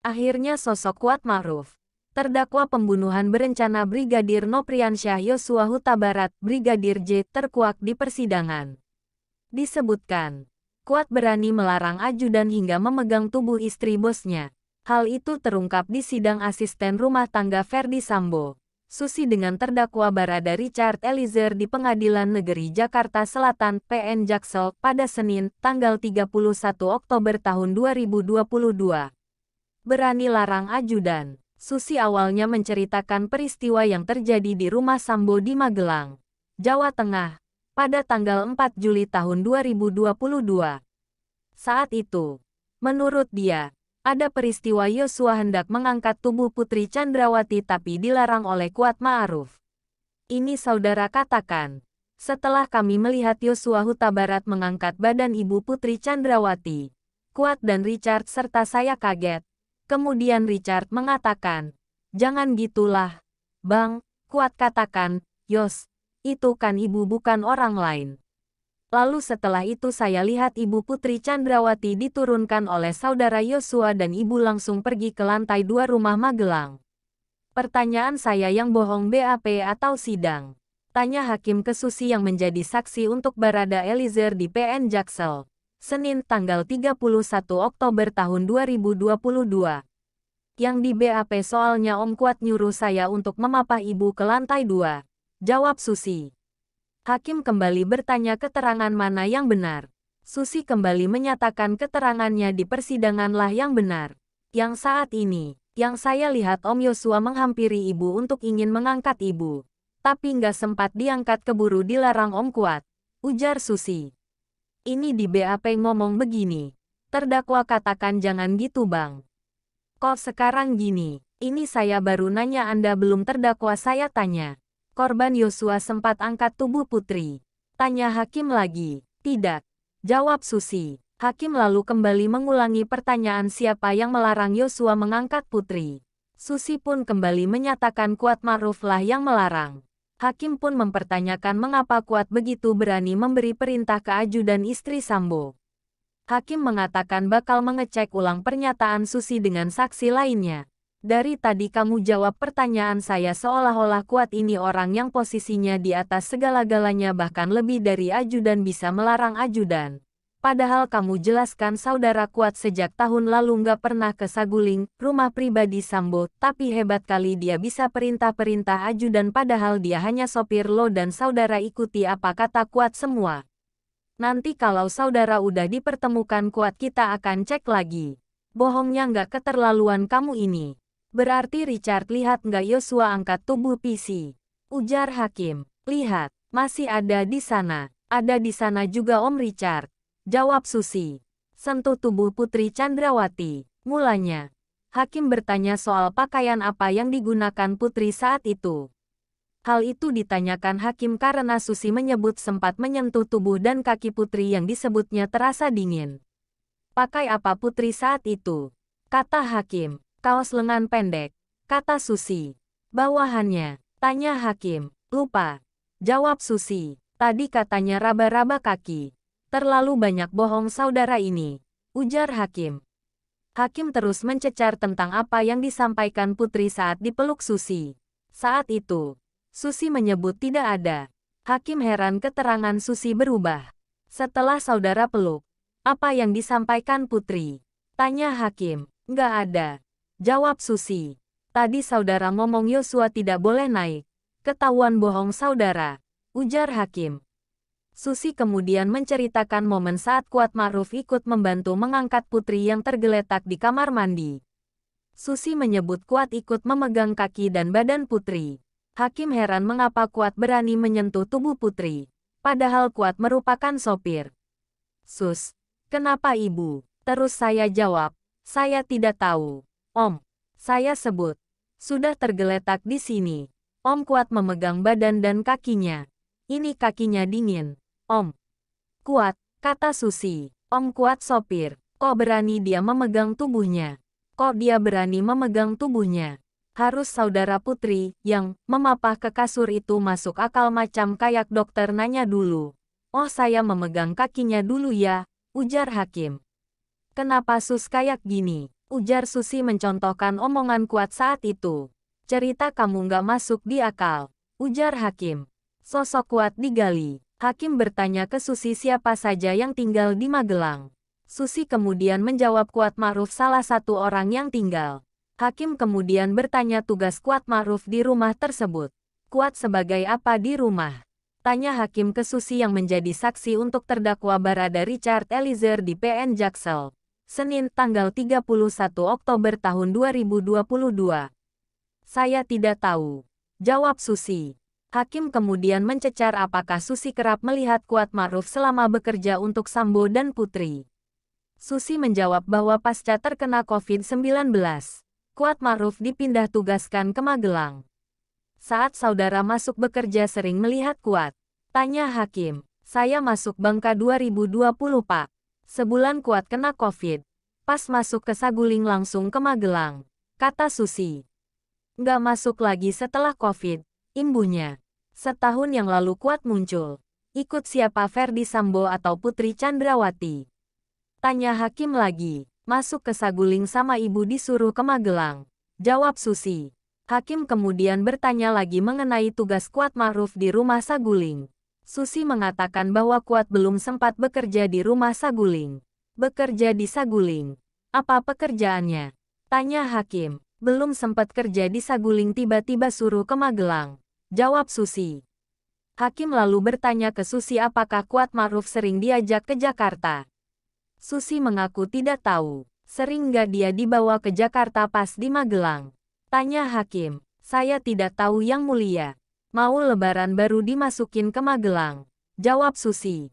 Akhirnya sosok Kuat Ma'ruf, terdakwa pembunuhan berencana Brigadir Nopriansyah Yosua Huta Barat, Brigadir J, terkuak di persidangan. Disebutkan, Kuat berani melarang ajudan hingga memegang tubuh istri bosnya. Hal itu terungkap di sidang asisten rumah tangga Verdi Sambo, Susi dengan terdakwa Barada Richard Eliezer di Pengadilan Negeri Jakarta Selatan (PN Jaksel) pada Senin, tanggal 31 Oktober tahun 2022. Berani larang ajudan. Susi awalnya menceritakan peristiwa yang terjadi di rumah Sambo di Magelang, Jawa Tengah, pada tanggal 4 Juli tahun 2022. Saat itu, menurut dia, ada peristiwa Yosua hendak mengangkat tubuh Putri Chandrawati tapi dilarang oleh Kuat Ma'ruf. Ini saudara katakan, setelah kami melihat Yosua Huta Barat mengangkat badan ibu Putri Chandrawati, Kuat dan Richard serta saya kaget. Kemudian Richard mengatakan, "Jangan gitulah, Bang." Kuat katakan, "Yos, itu kan ibu bukan orang lain." Lalu setelah itu saya lihat ibu Putri Chandrawati diturunkan oleh saudara Yosua dan ibu langsung pergi ke lantai 2 rumah Magelang. Pertanyaan saya, yang bohong BAP atau sidang? Tanya hakim ke Susi yang menjadi saksi untuk Barada Eliezer di PN Jaksel, Senin tanggal 31 Oktober tahun 2022. Yang di BAP soalnya Om Kuat nyuruh saya untuk memapah ibu ke lantai 2. Jawab Susi. Hakim kembali bertanya keterangan mana yang benar. Susi kembali menyatakan keterangannya di persidanganlah yang benar. Yang saat ini, yang saya lihat Om Yosua menghampiri ibu untuk ingin mengangkat ibu. Tapi nggak sempat diangkat, keburu dilarang Om Kuat, ujar Susi. Ini di BAP ngomong begini. Terdakwa katakan jangan gitu Bang. Kok sekarang gini? Ini saya baru nanya, Anda belum terdakwa. Saya tanya. Korban Yosua sempat angkat tubuh Putri. Tanya hakim lagi. Tidak. Jawab Susi. Hakim lalu kembali mengulangi pertanyaan siapa yang melarang Yosua mengangkat Putri. Susi pun kembali menyatakan Kuat Ma'ruf lah yang melarang. Hakim pun mempertanyakan mengapa Kuat begitu berani memberi perintah ke ajudan istri Sambo. Hakim mengatakan bakal mengecek ulang pernyataan Susi dengan saksi lainnya. Dari tadi kamu jawab pertanyaan saya seolah-olah Kuat ini orang yang posisinya di atas segala-galanya, bahkan lebih dari ajudan, bisa melarang ajudan. Padahal kamu jelaskan saudara Kuat sejak tahun lalu nggak pernah ke Saguling, rumah pribadi Sambo, tapi hebat kali dia bisa perintah-perintah ajudan padahal dia hanya sopir lo dan saudara ikuti apa kata Kuat semua. Nanti kalau saudara udah dipertemukan Kuat kita akan cek lagi. Bohongnya nggak keterlaluan kamu ini. Berarti Richard lihat nggak Yosua angkat tubuh PC? Ujar hakim. Lihat, masih ada di sana. Ada di sana juga Om Richard. Jawab Susi. Sentuh tubuh Putri Chandrawati. Mulanya, hakim bertanya soal pakaian apa yang digunakan Putri saat itu. Hal itu ditanyakan hakim karena Susi menyebut sempat menyentuh tubuh dan kaki Putri yang disebutnya terasa dingin. Pakai apa Putri saat itu? Kata hakim. Kaos lengan pendek. Kata Susi. Bawahannya? Tanya hakim. Lupa. Jawab Susi. Tadi katanya raba-raba kaki. Terlalu banyak bohong saudara ini, ujar hakim. Hakim terus mencecar tentang apa yang disampaikan Putri saat dipeluk Susi. Saat itu, Susi menyebut tidak ada. Hakim heran keterangan Susi berubah. Setelah saudara peluk, apa yang disampaikan Putri? Tanya hakim. Nggak ada. Jawab Susi. Tadi saudara ngomong Yosua tidak boleh naik. Ketahuan bohong saudara, ujar hakim. Susi kemudian menceritakan momen saat Kuat Ma'ruf ikut membantu mengangkat Putri yang tergeletak di kamar mandi. Susi menyebut Kuat ikut memegang kaki dan badan Putri. Hakim heran mengapa Kuat berani menyentuh tubuh Putri, padahal Kuat merupakan sopir. Sus, kenapa ibu? Terus saya jawab, saya tidak tahu. Om, saya sebut, sudah tergeletak di sini. Om Kuat memegang badan dan kakinya. Ini kakinya dingin. Om Kuat, kata Susi. Om Kuat sopir. Kok berani dia memegang tubuhnya? Kok dia berani memegang tubuhnya? Harus saudara Putri yang memapah ke kasur itu masuk akal, macam kayak dokter nanya dulu. Oh saya memegang kakinya dulu ya, ujar hakim. Kenapa sus kayak gini? Ujar Susi mencontohkan omongan Kuat saat itu. Cerita kamu nggak masuk di akal. Ujar Hakim. Sosok Kuat digali. Hakim bertanya ke Susi siapa saja yang tinggal di Magelang. Susi kemudian menjawab Kuat Ma'ruf salah satu orang yang tinggal. Hakim kemudian bertanya tugas Kuat Ma'ruf di rumah tersebut. Kuat sebagai apa di rumah? Tanya Hakim ke Susi yang menjadi saksi untuk terdakwa Barada Richard Eliezer di PN Jaksel. Senin tanggal 31 Oktober tahun 2022. Saya tidak tahu. Jawab Susi. Hakim kemudian mencecar apakah Susi kerap melihat Kuat Ma'ruf selama bekerja untuk Sambo dan Putri. Susi menjawab bahwa pasca terkena COVID-19, Kuat Ma'ruf dipindah tugaskan ke Magelang. Saat saudara masuk bekerja sering melihat Kuat. Tanya Hakim. Saya masuk Bangka 2020 Pak. Sebulan Kuat kena COVID. Pas masuk ke Saguling langsung ke Magelang. Kata Susi. Nggak masuk lagi setelah COVID. Imbuhnya. Setahun yang lalu Kuat muncul. Ikut siapa Ferdi Sambo atau Putri Chandrawati? Tanya Hakim lagi. Masuk ke Saguling sama ibu disuruh ke Magelang. Jawab Susi. Hakim kemudian bertanya lagi mengenai tugas Kuat Ma'ruf di rumah Saguling. Susi mengatakan bahwa Kuat belum sempat bekerja di rumah Saguling. Bekerja di Saguling. Apa pekerjaannya? Tanya Hakim. Belum sempat kerja di Saguling tiba-tiba suruh ke Magelang. Jawab Susi. Hakim lalu bertanya ke Susi apakah Kuat Ma'ruf sering diajak ke Jakarta. Susi mengaku tidak tahu. Sering nggak dia dibawa ke Jakarta pas di Magelang? Tanya Hakim. Saya tidak tahu yang mulia. Mau lebaran baru dimasukin ke Magelang. Jawab Susi.